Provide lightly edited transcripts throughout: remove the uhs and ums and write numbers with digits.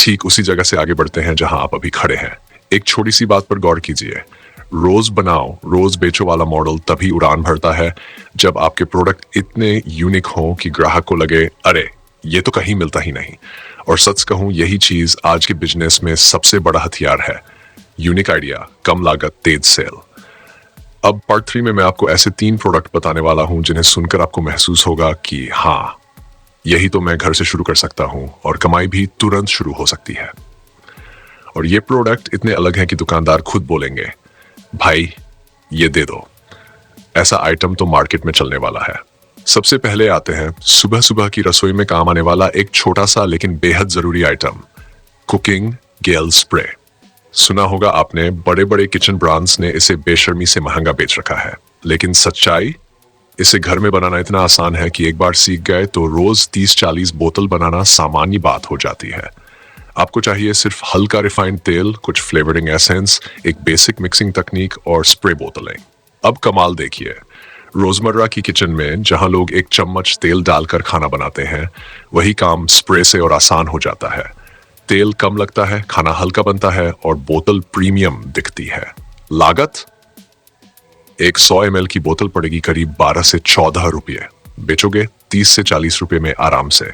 ठीक उसी जगह से आगे बढ़ते हैं जहां आप अभी खड़े हैं। एक छोटी सी बात पर गौर कीजिए, रोज बनाओ रोज बेचो वाला मॉडल तभी उड़ान भरता है जब आपके प्रोडक्ट इतने यूनिक हों कि ग्राहक को लगे अरे ये तो कहीं मिलता ही नहीं। और सच कहूं, यही चीज आज के बिजनेस में सबसे बड़ा हथियार है। यूनिक आइडिया, कम लागत, तेज सेल। अब पार्ट 3 में मैं आपको ऐसे 3 प्रोडक्ट बताने वाला हूं जिन्हें सुनकर आपको महसूस होगा कि हाँ, यही तो मैं घर से शुरू कर सकता हूं और कमाई भी तुरंत शुरू हो सकती है। और ये प्रोडक्ट इतने अलग हैं कि दुकानदार खुद बोलेंगे भाई ये दे दो। ऐसा आइटम तो मार्केट में चलने वाला है। सबसे पहले आते हैं सुबह सुबह की रसोई में काम आने वाला एक छोटा सा लेकिन बेहद जरूरी आइटम, कुकिंग गेल स्प्रे। सुना होगा आपने, बड़े बड़े किचन ब्रांड्स ने इसे बेशर्मी से महंगा बेच रखा है, लेकिन सच्चाई, इसे घर में बनाना इतना आसान है कि एक बार सीख गए तो रोज 30-40 बोतल बनाना सामान्य बात हो जाती है। आपको चाहिए सिर्फ हल्का रिफाइंड तेल, कुछ फ्लेवरिंग एसेंस, एक बेसिक मिक्सिंग तकनीक और स्प्रे बोतलें। अब कमाल देखिए, रोजमर्रा की किचन में जहां लोग एक चम्मच तेल डालकर खाना बनाते हैं, वही काम स्प्रे से और आसान हो जाता है। तेल कम लगता है, खाना हल्का बनता है और बोतल प्रीमियम दिखती है। लागत, एक 100 ml की बोतल पड़ेगी करीब 12 से 14 रुपये। बेचोगे 30 से 40 रुपये में आराम से।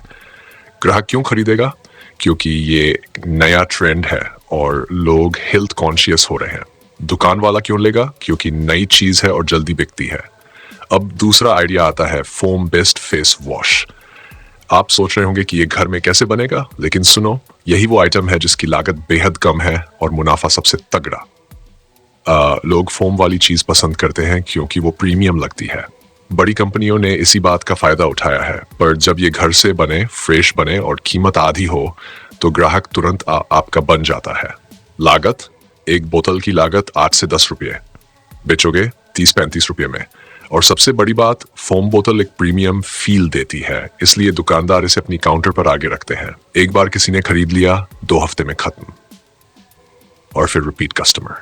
ग्राहक क्यों खरीदेगा? क्योंकि ये नया ट्रेंड है और लोग हेल्थ कॉन्शियस हो रहे हैं। दुकान वाला क्यों लेगा? क्योंकि नई चीज है और जल्दी बिकती है। अब दूसरा आइडिया आता है फोम बेस्ड फेस वॉश। आप सोच रहे होंगे कि ये घर में कैसे बनेगा, लेकिन सुनो, यही वो आइटम है जिसकी लागत बेहद कम है और मुनाफा सबसे तगड़ा। लोग फोम वाली चीज पसंद करते हैं क्योंकि वो प्रीमियम लगती है। बड़ी कंपनियों ने इसी बात का फायदा उठाया है, पर जब ये घर से बने, फ्रेश बने और कीमत आधी हो तो ग्राहक तुरंत आपका बन जाता है। लागत, एक बोतल की लागत 8 से 10 रुपये। बेचोगे 30-35 रुपये में। और सबसे बड़ी बात, फोम बोतल एक प्रीमियम फील देती है, इसलिए दुकानदार इसे अपनी काउंटर पर आगे रखते हैं। एक बार किसी ने खरीद लिया, 2 हफ्ते में खत्म। और फिर रिपीट कस्टमर।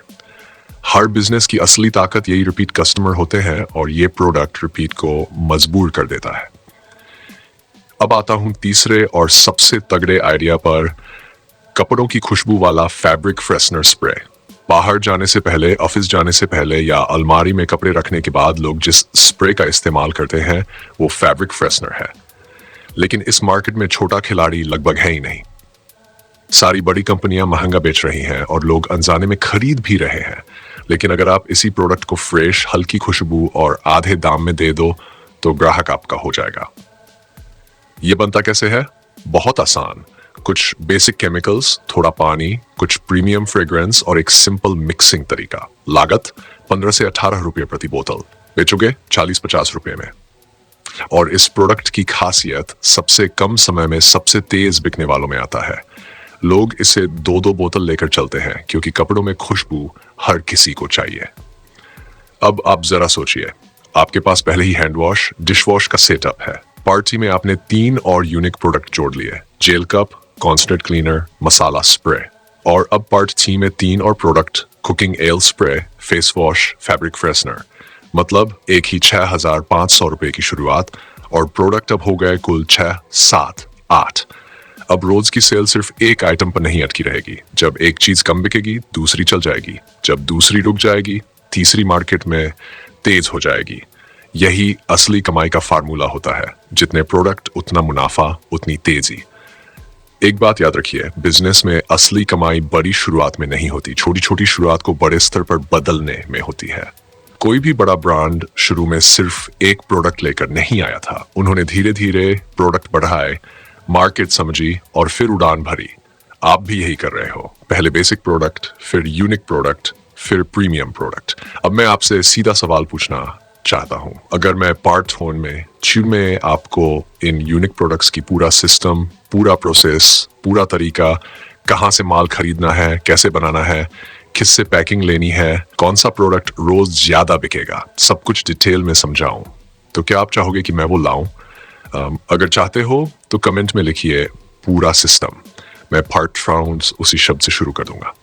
हर बिजनेस की असली ताकत यही रिपीट कस्टमर होते हैं और ये प्रोडक्ट रिपीट को मजबूर कर देता है। अब आता हूं तीसरे और सबसे तगड़े आइडिया पर, कपड़ों की खुशबू वाला फैब्रिक फ्रेशनर स्प्रे। बाहर जाने से पहले, ऑफिस जाने से पहले या अलमारी में कपड़े रखने के बाद लोग जिस स्प्रे का इस्तेमाल करते हैं वो फैब्रिक फ्रेशनर है। लेकिन इस मार्केट में छोटा खिलाड़ी लगभग है ही नहीं। सारी बड़ी कंपनियां महंगा बेच रही हैं और लोग अनजाने में खरीद भी रहे हैं। लेकिन अगर आप इसी प्रोडक्ट को फ्रेश, हल्की खुशबू और आधे दाम में दे दो तो ग्राहक आपका हो जाएगा। यह बनता कैसे है? बहुत आसान। कुछ बेसिक केमिकल्स, थोड़ा पानी, कुछ प्रीमियम फ्रेग्रेंस और एक सिंपल मिक्सिंग तरीका। लागत 15 से 18 रुपये प्रति बोतल। बेचोगे 40-50 रुपये में। और इस प्रोडक्ट की खासियत सबसे कम समय में सबसे तेज बिकने वालों में आता है। लोग इसे 2-2 बोतल लेकर चलते हैं क्योंकि कपड़ों में खुशबू हर किसी को चाहिए। अब आप जरा सोचिए, आपके पास पहले ही हैंड वॉश, डिश वॉश का सेटअप है। पार्टी में आपने 3 और यूनिक प्रोडक्ट जोड़ लिए, जेल कप, कॉन्स्टेंट क्लीनर, मसाला स्प्रे। और अब पार्ट 3 में 3 और product, cooking L spray, face wash, fabric freshener. मतलब एक ही 6,500 रुपए की शुरुआत और प्रोडक्ट अब हो गए कुल 6, 7, 8। अब रोज की सेल सिर्फ एक आइटम पर नहीं अटकी रहेगी। जब एक चीज कम बिकेगी, दूसरी चल जाएगी। जब दूसरी रुक जाएगी, तीसरी मार्केट में तेज हो जाएगी। यही असली कमाई का फार्मूला होता है। जितने प्रोडक्ट उतना मुनाफा, उतनी तेजी। एक बात याद रखिए, बिजनेस में असली कमाई बड़ी शुरुआत में नहीं होती, छोटी छोटी शुरुआत को बड़े स्तर पर बदलने में होती है। कोई भी बड़ा ब्रांड शुरू में सिर्फ एक प्रोडक्ट लेकर नहीं आया था। उन्होंने धीरे धीरे प्रोडक्ट बढ़ाए, मार्केट समझी और फिर उड़ान भरी। आप भी यही कर रहे हो। पहले बेसिक प्रोडक्ट, फिर यूनिक प्रोडक्ट, फिर प्रीमियम प्रोडक्ट। अब मैं आपसे सीधा सवाल पूछना चाहता हूं। अगर मैं पार्ट 4 में आपको इन यूनिक प्रोडक्ट्स की पूरा सिस्टम, पूरा प्रोसेस, पूरा तरीका, कहां से माल खरीदना है, कैसे बनाना है, किससे पैकिंग लेनी है, कौन सा प्रोडक्ट रोज ज्यादा बिकेगा, सब कुछ डिटेल में समझाऊं, तो क्या आप चाहोगे कि मैं वो लाऊं? अगर चाहते हो तो कमेंट में लिखिए पूरा सिस्टम। मैं पार्ट राउंड्स उसी शब्द से शुरू कर दूंगा।